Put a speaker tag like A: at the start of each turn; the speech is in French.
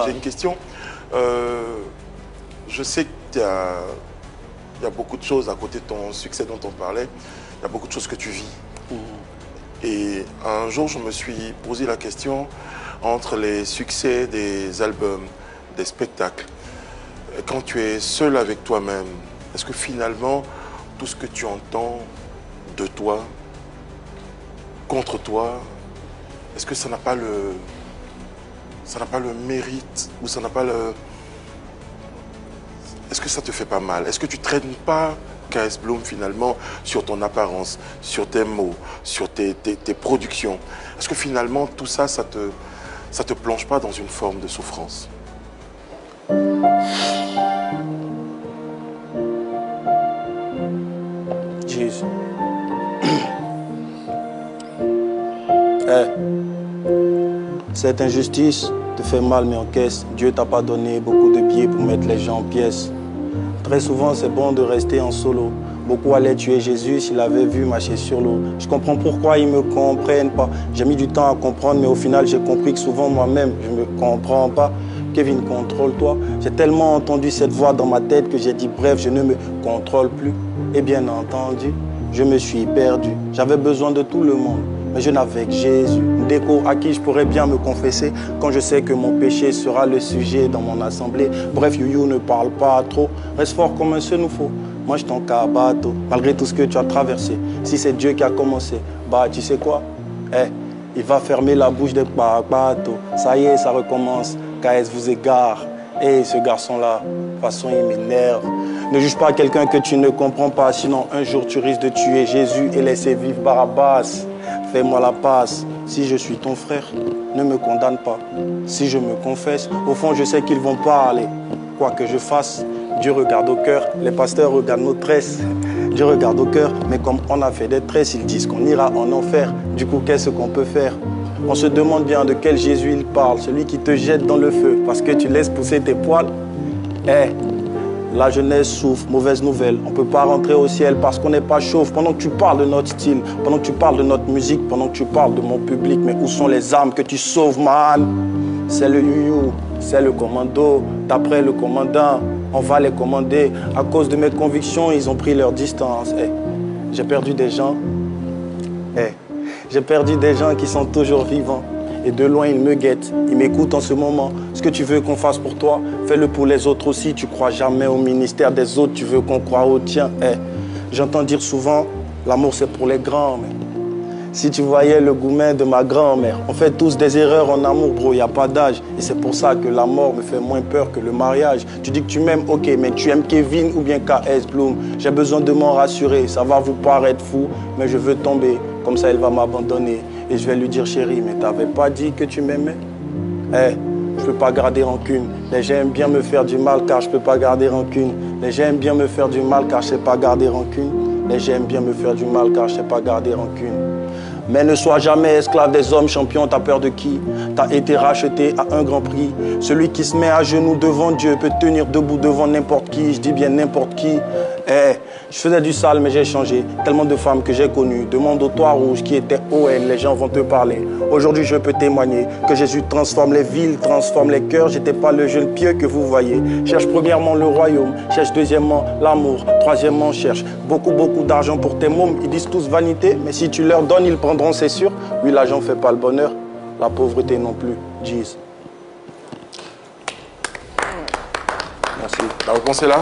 A: J'ai une question. Je sais qu'il y a beaucoup de choses à côté de ton succès dont on parlait. Il y a beaucoup de choses que tu vis. Et un jour, je me suis posé la question entre les succès des albums, des spectacles. Quand tu es seul avec toi-même, est-ce que finalement, tout ce que tu entends de toi, contre toi, est-ce que ça n'a pas le mérite ou ça n'a pas le... Est-ce que ça te fait pas mal? Est-ce que tu traînes pas KS Bloom finalement sur ton apparence, sur tes mots, sur tes productions? Est-ce que finalement tout ça, ça te plonge pas dans une forme de souffrance?
B: Jésus. Cette injustice te fait mal, mais encaisse. Dieu t'a pas donné beaucoup de billets pour mettre les gens en pièces. Très souvent, c'est bon de rester en solo. Beaucoup allaient tuer Jésus s'il avait vu marcher sur l'eau. Je comprends pourquoi ils me comprennent pas. J'ai mis du temps à comprendre, mais au final, j'ai compris que souvent moi-même, je me comprends pas. Kevin, contrôle-toi. J'ai tellement entendu cette voix dans ma tête que j'ai dit bref, je ne me contrôle plus. Et bien entendu, je me suis perdu. J'avais besoin de tout le monde, mais je n'avais que Jésus. Une déco à qui je pourrais bien me confesser quand je sais que mon péché sera le sujet dans mon assemblée. Bref, Youyou, ne parle pas trop. Reste fort comme un seul-nous-faut. Mange ton bateau, malgré tout ce que tu as traversé. Si c'est Dieu qui a commencé, bah tu sais quoi? Il va fermer la bouche des bateaux. Ça y est, ça recommence. KS vous égare. Ce garçon-là, de toute façon, il m'énerve. Ne juge pas quelqu'un que tu ne comprends pas, sinon un jour tu risques de tuer Jésus et laisser vivre Barabbas. Fais-moi la passe. Si je suis ton frère, ne me condamne pas. Si je me confesse, au fond, je sais qu'ils vont parler. Quoi que je fasse, Dieu regarde au cœur. Les pasteurs regardent nos tresses. Dieu regarde au cœur, mais comme on a fait des tresses, ils disent qu'on ira en enfer. Du coup, qu'est-ce qu'on peut faire? On se demande bien de quel Jésus il parle, celui qui te jette dans le feu parce que tu laisses pousser tes poils. La jeunesse souffre, mauvaise nouvelle. On ne peut pas rentrer au ciel parce qu'on n'est pas chauve. Pendant que tu parles de notre style, pendant que tu parles de notre musique, pendant que tu parles de mon public, mais où sont les âmes que tu sauves, man? C'est le Youyou, c'est le commando. D'après le commandant, on va les commander. À cause de mes convictions, ils ont pris leur distance. J'ai perdu des gens. J'ai perdu des gens qui sont toujours vivants. Et de loin, ils me guettent. Ils m'écoutent en ce moment. Ce que tu veux qu'on fasse pour toi, fais-le pour les autres aussi. Tu crois jamais au ministère des autres, tu veux qu'on croie au tien. J'entends dire souvent, l'amour c'est pour les grands. Mais si tu voyais le gourmet de ma grand-mère, on fait tous des erreurs en amour, bro, il n'y a pas d'âge. Et c'est pour ça que la mort me fait moins peur que le mariage. Tu dis que tu m'aimes, ok, mais tu aimes Kevin ou bien KS Bloom. J'ai besoin de m'en rassurer, ça va vous paraître fou, mais je veux tomber. Comme ça, elle va m'abandonner. Et je vais lui dire, chérie, mais t'avais pas dit que tu m'aimais? Je peux pas garder rancune. Les gens aiment bien me faire du mal car je peux pas garder rancune. Les gens aiment bien me faire du mal car je sais pas garder rancune. Les gens aiment bien me faire du mal car je sais pas garder rancune. Mais ne sois jamais esclave des hommes champions, t'as peur de qui? T'as été racheté à un grand prix. Celui qui se met à genoux devant Dieu peut tenir debout devant n'importe qui. Je dis bien n'importe qui. Je faisais du sale mais j'ai changé. Tellement de femmes que j'ai connues. Demande au toit rouge qui était OL, les gens vont te parler. Aujourd'hui je peux témoigner que Jésus transforme les villes, transforme les cœurs. J'étais pas le jeune pieux que vous voyez. Cherche premièrement le royaume, cherche deuxièmement l'amour, troisièmement cherche beaucoup d'argent pour tes mômes. Ils disent tous vanité, mais si tu leur donnes ils prendront, c'est sûr. Oui, l'argent fait pas le bonheur, la pauvreté non plus. Jeez.
A: Merci. La réponse est là?